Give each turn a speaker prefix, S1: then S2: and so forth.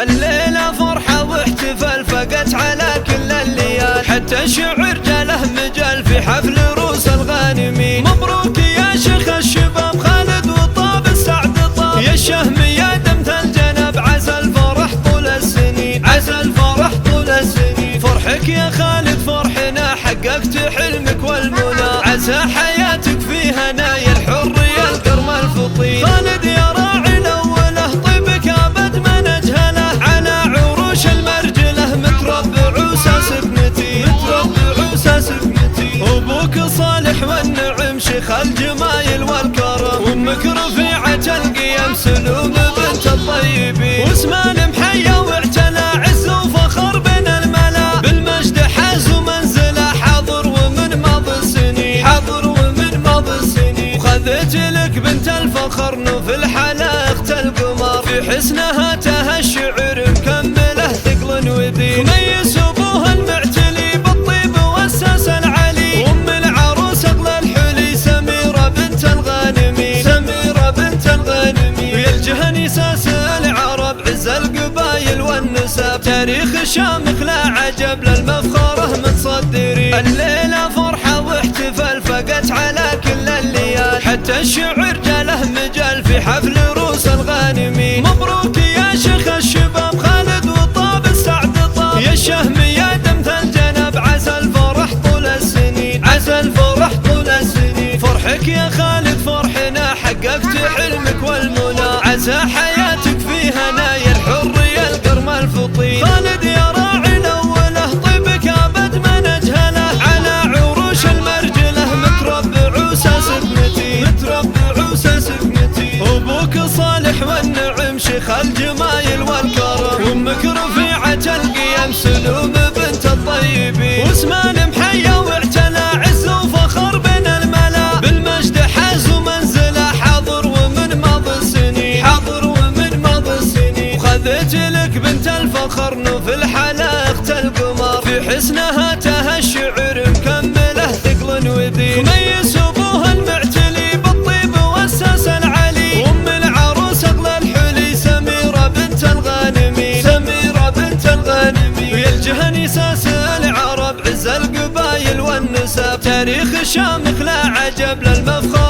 S1: الليلة فرحة واحتفال فقت على كل الليال، حتى الشعر جاله مجال في حفل روس الغانمين. مبروك يا شيخ الشباب خالد وطاب السعد طاب، يا الشهم يا دمت الجنب عسى الفرح طول السنين، عسى الفرح طول السنين. فرحك يا خالد فرحنا حققت حلمك والمنى، عسى حياتك في هنايا الحرية القرم الفطين. خالد يا راعي الأوله طيبك أبد ما نجهله، على عروش المرجله متربع وساسك متين، متربع وساسك متين. أبوك صالح والنعم شيخ الجمايل والكرم، وامك رفيعة القيم سلوم بنت الطيبين. واسمها المحيا واعتلى عز وفخر بين الملا، بالمجد حاز ومنزله حاضر ومن ماضي السنين، حاضر ومن ماضي السنين. وخذت لك بنت الفخر نوف الحلاقة القمر، في حسنها تها الشعر مكمله ثقل ودين. خميس ابوها المعتلي بالطيب والساس العلي، وام العروس اغلى الحلي سميرة بنت الغانمين، سميرة بنت الغانمين. ويلجه نساس العرب عز القبايل والنسب، تاريخ شامخ لا عجب للمفخره متصدرين. الليلة فرحة واحتفال فقت على كل الليال، حتى الشعر جاله مجال في حفل روس الغانمين. مبروك يا شيخ الشباب خالد وطاب السعد طاب، يا الشهم يا دمت الجنب عسى الفرح طول السنين، عسى الفرح طول السنين. فرحك يا خالد فرحنا حققت حلمك والمنى، عسى حياتك في هنايا الحرية القرم الفطين. خالد يا راعي الأوله طيبك أبد ما نجهله، على عروش المرجله متربع وساسك متين، متربع وساسك متين. أبوك صالح والنعم شيخ الجمايل والكرم، وامك رفيعة القيم سلوم بنت الطيبين. واسمها المحيا واعتلى عز وفخر بين الملا، بالمجد حاز ومنزله حاضر ومن ماضي السنين، حاضر ومن ماضي السنين. وخذت لك بنت الفخر نوف الحلاقة القمر، في حسنها تها الشعر مكمله ثقل ودين. خميس ابوها المعتلي بالطيب والساس العلي، وام العروس اغلى الحلي سميرة بنت الغانمين، سميرة بنت الغانمين. ويلجه نساس العرب عز القبايل والنسب، تاريخ شامخ لا عجب للمفخر